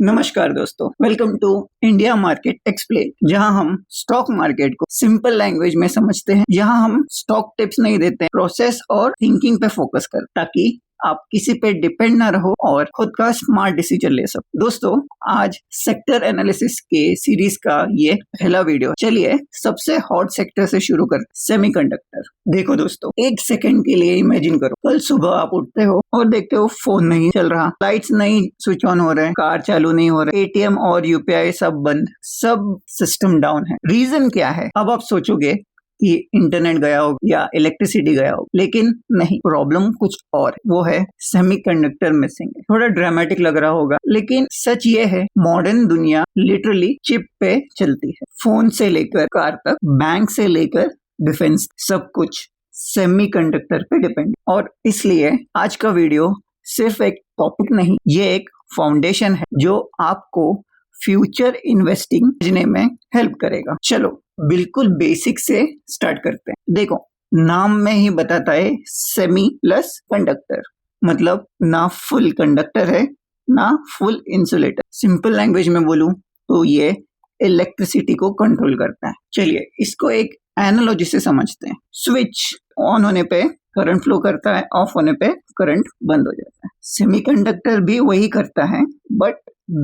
नमस्कार दोस्तों, welcome to India market explain, जहां हम स्टॉक मार्केट को सिंपल लैंग्वेज में समझते हैं। यहां हम स्टॉक टिप्स नहीं देते, प्रोसेस और थिंकिंग पे फोकस करते हैं ताकि आप किसी पे डिपेंड ना रहो और खुद का स्मार्ट डिसीजन ले सको। दोस्तों, आज सेक्टर एनालिसिस के सीरीज का ये पहला वीडियो। चलिए सबसे हॉट सेक्टर से शुरू करते, सेमीकंडक्टर। देखो दोस्तों, एक सेकंड के लिए इमेजिन करो, कल सुबह आप उठते हो और देखते हो फोन नहीं चल रहा, लाइट्स नहीं स्विच ऑन हो रहे, कार चालू नहीं हो रहा, एटीएम और यूपीआई सब बंद, सब सिस्टम डाउन है। रीजन क्या है? अब आप सोचोगे कि इंटरनेट गया हो या इलेक्ट्रिसिटी गया हो, लेकिन नहीं, प्रॉब्लम कुछ और, वो है सेमीकंडक्टर मिसिंग। थोड़ा ड्रामेटिक लग रहा होगा, लेकिन सच ये है, मॉडर्न दुनिया लिटरली चिप पे चलती है। फोन से लेकर कार तक, बैंक से लेकर डिफेंस, सब कुछ सेमीकंडक्टर पे डिपेंड। और इसलिए आज का वीडियो सिर्फ एक टॉपिक नहीं, ये एक फाउंडेशन है जो आपको फ्यूचर इन्वेस्टिंग समझने में हेल्प करेगा। चलो बिल्कुल बेसिक से स्टार्ट करते हैं। देखो, नाम में ही बताता है सेमी प्लस कंडक्टर, मतलब ना फुल कंडक्टर है ना फुल इंसुलेटर। सिंपल लैंग्वेज में बोलूं तो ये इलेक्ट्रिसिटी को कंट्रोल करता है। चलिए इसको एक एनालॉजी से समझते हैं। स्विच ऑन होने पे करंट फ्लो करता है, ऑफ होने पे करंट बंद हो जाता है। सेमीकंडक्टर भी वही करता है, बट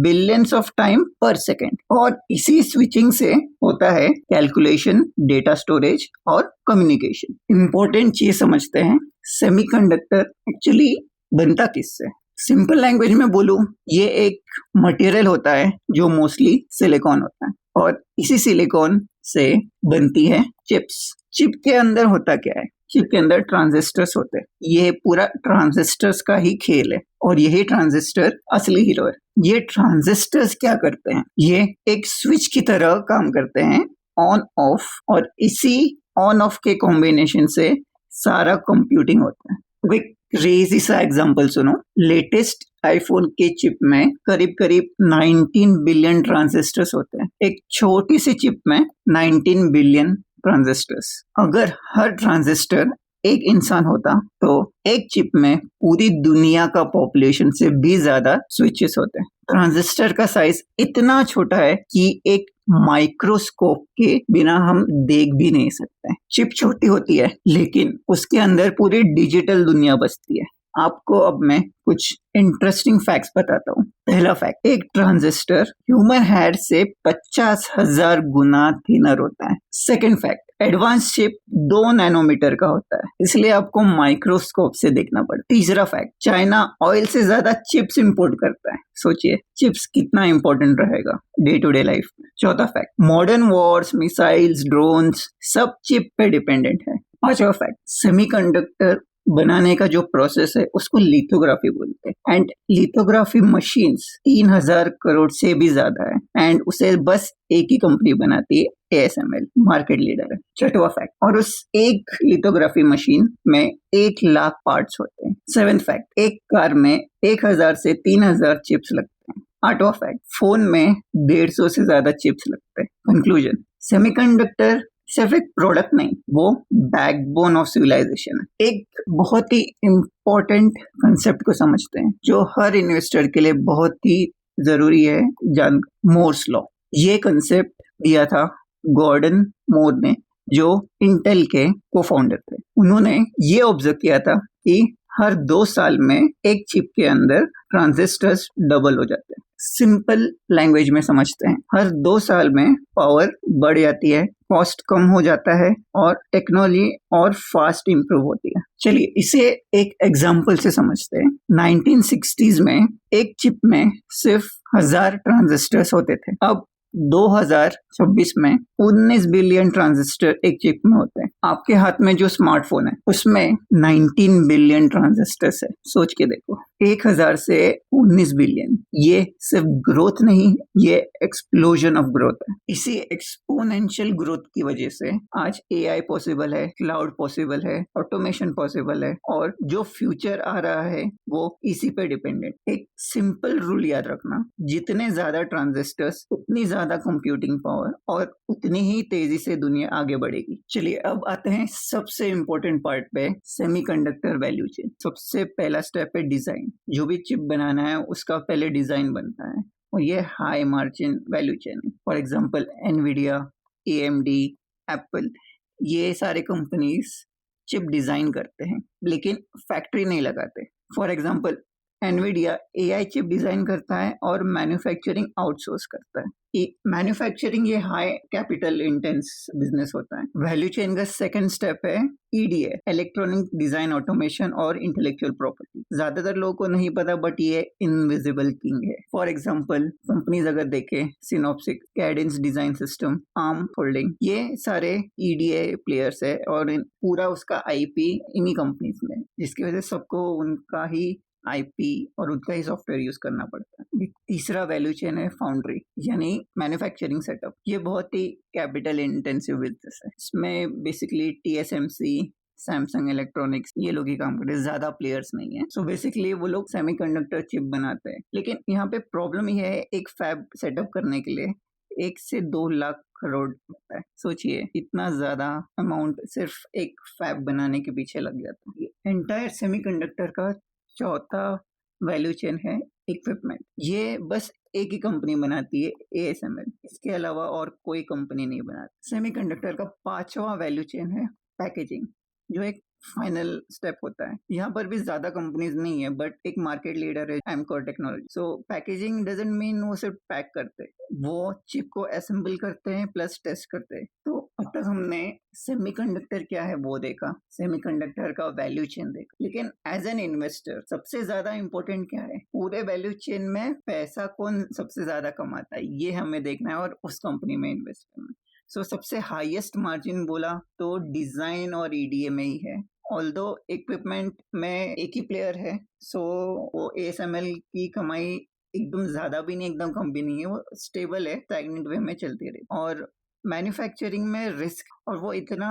बिलियंस ऑफ टाइम पर सेकेंड। और इसी स्विचिंग से होता है कैलकुलेशन, डेटा स्टोरेज और कम्युनिकेशन। इंपॉर्टेंट चीज समझते हैं, सेमीकंडक्टर एक्चुअली बनता किससे? सिंपल लैंग्वेज में बोलूं, ये एक मटेरियल होता है जो मोस्टली सिलिकॉन होता है, और इसी सिलिकॉन से बनती है चिप्स। चिप के अंदर होता क्या है? चिप के अंदर ट्रांजिस्टर्स होते हैं। ये पूरा ट्रांजिस्टर्स का ही खेल है, और यही ट्रांजिस्टर असली हीरो है। ये ट्रांजिस्टर्स क्या करते हैं? ये एक स्विच की तरह काम करते हैं, ऑन ऑफ, और इसी ऑन ऑफ के कॉम्बिनेशन से सारा कंप्यूटिंग होता है। तो एक क्रेजी सा एग्जांपल सुनो। लेटेस्ट आईफोन के चिप में करीब करीब 19 बिलियन ट्रांजिस्टर्स होते हैं। एक छोटी सी चिप में 19 बिलियन ट्रांजिस्टर्स। अगर हर ट्रांजिस्टर एक इंसान होता तो एक चिप में पूरी दुनिया का पॉपुलेशन से भी ज्यादा स्विचेस होते हैं। ट्रांजिस्टर का साइज इतना छोटा है कि एक माइक्रोस्कोप के बिना हम देख भी नहीं सकते। चिप छोटी होती है, लेकिन उसके अंदर पूरी डिजिटल दुनिया बसती है। आपको अब मैं कुछ इंटरेस्टिंग फैक्ट्स बताता हूँ। पहला फैक्ट, एक ट्रांजिस्टर ह्यूमन हेड से 50,000 गुना थिनर होता है। Second fact, advance chip 2 nanometre का होता है, इसलिए आपको माइक्रोस्कोप से देखना पड़ता है। तीसरा फैक्ट, चाइना ऑयल से ज्यादा चिप्स इंपोर्ट करता है। सोचिए चिप्स कितना इंपॉर्टेंट रहेगा डे टू डे लाइफ में। चौथा fact, modern Wars, missiles, drones सब चिप पे डिपेंडेंट है। पांचवा फैक्ट, सेमीकंडक्टर बनाने का जो प्रोसेस है उसको लिथोग्राफी बोलते हैं, एंड लिथोग्राफी मशीन्स 3000 करोड़ से भी ज्यादा है, एंड उसे बस एक ही कंपनी बनाती है, ASML, मार्केट लीडर है। छठवां फैक्ट, और उस एक लिथोग्राफी मशीन में 1 लाख पार्ट्स होते हैं। सेवेंथ फैक्ट, एक कार में 1000 से 3000 चिप्स लगते हैं। आठवां फैक्ट, फोन में 150 से ज्यादा चिप्स लगते हैं। कंक्लूजन, सेमीकंडक्टर सिर्फ एक प्रोडक्ट नहीं, वो बैकबोन ऑफ सिविलाइजेशन है। एक बहुत ही इंपॉर्टेंट कंसेप्ट को समझते हैं जो हर इन्वेस्टर के लिए बहुत ही जरूरी है जान, मोर्स लॉ। ये कंसेप्ट दिया था गॉर्डन मोर ने, जो इंटेल के को फाउंडर थे। उन्होंने ये ऑब्जर्व किया था कि हर 2 साल में एक चिप के अंदर ट्रांजिस्टर्स डबल हो जाते हैं। सिंपल लैंग्वेज में समझते हैं, हर 2 साल में पावर बढ़ जाती है, कॉस्ट कम हो जाता है, और टेक्नोलॉजी और फास्ट इंप्रूव होती है। चलिए इसे एक एग्जांपल से समझते हैं। 1960s में एक चिप में सिर्फ 1000 ट्रांजिस्टर्स होते थे। अब 2026 में 19 बिलियन ट्रांजिस्टर एक चिप में होते हैं। आपके हाथ में जो स्मार्टफोन है उसमें 19 बिलियन ट्रांजिस्टर्स है। सोच के देखो, 1000 से 19 बिलियन, ये सिर्फ ग्रोथ नहीं, ये एक्सप्लोजन ऑफ ग्रोथ है। इसी एक्सपोनेंशियल ग्रोथ की वजह से आज AI पॉसिबल है, क्लाउड पॉसिबल है, ऑटोमेशन पॉसिबल है, और जो फ्यूचर आ रहा है वो इसी पे डिपेंडेंट। एक सिंपल रूल याद रखना, जितने ज्यादा ट्रांजिस्टर्स उतनी ज्यादा कंप्यूटिंग पावर, और उतनी ही तेजी से दुनिया आगे बढ़ेगी। चलिए अब आते हैं सबसे इंपॉर्टेंट पार्ट पे, सेमीकंडक्टर वैल्यू चेन। सबसे पहला स्टेप है डिजाइन। जो भी चिप बनाना है उसका पहले डिजाइन बनता है, और ये हाई मार्जिन वैल्यू चेन है। For example Nvidia, AMD, Apple, ये सारे कंपनीज चिप डिजाइन करते हैं लेकिन फैक्ट्री नहीं लगाते। For example Nvidia AI chip design करता है और मैन्युफैक्चरिंग आउटसोर्स करता है। मैन्युफैक्चरिंग ये हाई कैपिटल इंटेंस बिजनेस होता है। वैल्यू चेन का सेकंड स्टेप है ईडीए, इलेक्ट्रॉनिक डिजाइन ऑटोमेशन और इंटेलेक्चुअल प्रॉपर्टी। ज्यादातर लोगों को नहीं पता बट ये इनविजिबल किंग है। फॉर एग्जांपल कंपनीज अगर देखें synopsis, Cadence design system, arm holding, ये सारे ईडीए प्लेयर्स है और पूरा उसका आईपी इन्हीं कंपनीज में, जिसकी वजह से सबको उनका ही आईपी और उनका ही सॉफ्टवेयर यूज करना पड़ता है। तीसरा वैल्यू चेन है फाउंड्री यानी मैन्युफैक्चरिंग सेटअप। ये बहुत ही कैपिटल इंटेंसिव बिजनेस है। इसमें बेसिकली टीएसएमसी, सैमसंग इलेक्ट्रॉनिक्स, ये लोग ही काम करते हैं, ज्यादा प्लेयर्स नहीं है। सो बेसिकली वो लोग सेमीकंडक्टर चिप बनाते हैं। लेकिन यहाँ पे प्रॉब्लम ये है, एक फैब सेटअप करने के लिए 1 से 2 लाख करोड़ लगता है। सोचिए इतना ज्यादा अमाउंट सिर्फ एक फैब बनाने के पीछे लग जाता है। एंटायर सेमीकंडक्टर का चौथा वैल्यू चेन है इक्विपमेंट। ये बस एक ही कंपनी बनाती है, एएसएमएल। इसके अलावा और कोई कंपनी नहीं बनाती। सेमीकंडक्टर का पांचवा वैल्यू चेन है पैकेजिंग, जो एक फाइनल स्टेप होता है। यहाँ पर भी ज्यादा कंपनीज नहीं है बट एक मार्केट लीडर है Amcor technology. So packaging doesn't mean वो सिर्फ पैक करते, वो चिप को असेंबल करते हैं प्लस टेस्ट करते हैं। तो अब तक हमने सेमीकंडक्टर क्या है वो देखा, सेमीकंडक्टर का वैल्यू चेन देखा, लेकिन एज एन इन्वेस्टर सबसे ज्यादा इंपॉर्टेंट क्या है? पूरे वैल्यू चेन में पैसा कौन सबसे ज्यादा कमाता है, ये हमें देखना है और उस कंपनी में इन्वेस्ट करना है। सो सबसे हाईएस्ट मार्जिन बोला तो डिजाइन और ईडीए में ही है। ऑल्दो इक्विपमेंट में एक ही प्लेयर है, सो वो एएसएमएल की कमाई एकदम ज्यादा भी नहीं एकदम कम भी नहीं है, वो स्टेबल है, स्टैग्नेंट वे में चलती रही। और मैन्युफैक्चरिंग में रिस्क, और वो इतना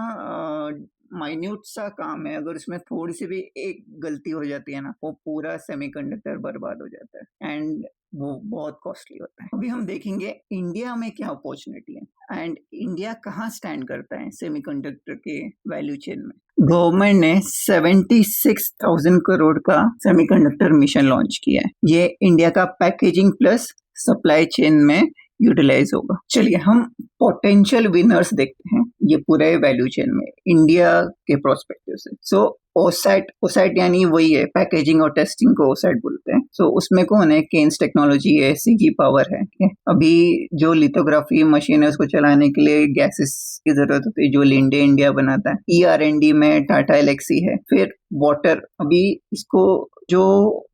माइन्यूट सा काम है, अगर उसमें थोड़ी सी भी एक गलती हो जाती है ना, वो पूरा सेमीकंडक्टर बर्बाद हो जाता है एंड वो बहुत कॉस्टली होता है। अभी हम देखेंगे इंडिया में क्या अपॉर्चुनिटी है एंड इंडिया कहाँ स्टैंड करता है सेमीकंडक्टर के वैल्यू चेन में। गवर्नमेंट ने 76,000 करोड़ का सेमीकंडक्टर मिशन लॉन्च किया है। ये इंडिया का पैकेजिंग प्लस सप्लाई चेन में यूटिलाइज होगा। चलिए हम पोटेंशियल विनर्स देखते हैं ये पूरे वैल्यू चेन में इंडिया के प्रोस्पेक्टिव से। सो ओसाइट यानी वही है, पैकेजिंग और टेस्टिंग को ओसाइट बोलते हैं। सो उसमें कौन है? केन्स टेक्नोलॉजी है, सीजी पावर है। अभी जो लिथोग्राफी मशीन है उसको चलाने के लिए गैसेस की जरूरत होती है, जो लिंडे इंडिया बनाता है। ER&D में टाटा एलेक्सी है। फिर वाटर, अभी इसको जो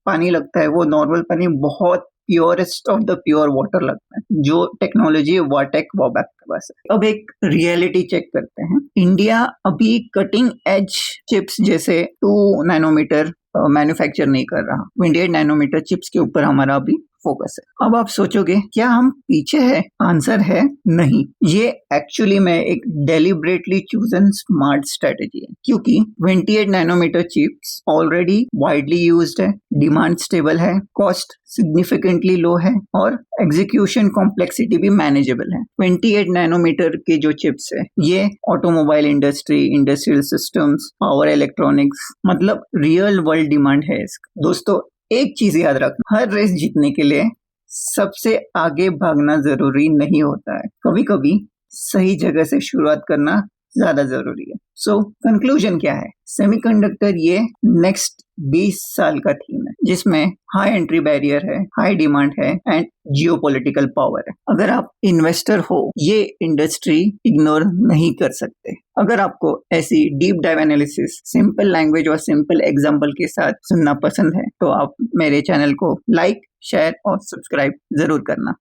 पानी लगता है वो नॉर्मल पानी बहुत purest of the pure water लगता है, जो टेक्नोलॉजी वाटेक वॉबैक के पास है। अब एक रियलिटी चेक करते हैं। इंडिया अभी कटिंग एज चिप्स जैसे 2 नैनोमीटर मैन्युफैक्चर नहीं कर रहा। 28 नैनोमीटर चिप्स के ऊपर हमारा अभी फोकस है। अब आप सोचोगे क्या हम पीछे है? आंसर है नहीं। ये एक्चुअली में एक डेलिबरेटली चूजन स्मार्ट स्ट्रेटेजी है, क्योंकि 28 nanometre chips already widely used है, डिमांड स्टेबल है, कॉस्ट सिग्निफिकेंटली लो है और एग्जीक्यूशन कॉम्प्लेक्सिटी भी मैनेजेबल है। 28 नैनोमीटर के जो चिप्स है ये automobile industry, industrial systems, power electronics, मतलब रियल वर्ल्ड डिमांड है इसका। दोस्तों एक चीज याद रखना, हर रेस जीतने के लिए सबसे आगे भागना जरूरी नहीं होता है। कभी कभी सही जगह से शुरुआत करना ज्यादा जरूरी है। सो कंक्लूजन क्या है? सेमीकंडक्टर ये नेक्स्ट 20 साल का थीम है, जिसमें हाई एंट्री बैरियर है, हाई डिमांड है एंड जियोपॉलिटिकल पावर है। अगर आप इन्वेस्टर हो ये इंडस्ट्री इग्नोर नहीं कर सकते। अगर आपको ऐसी deep dive analysis simple language और सिंपल एग्जांपल के साथ सुनना पसंद है तो आप मेरे चैनल को लाइक, शेयर और सब्सक्राइब जरूर करना।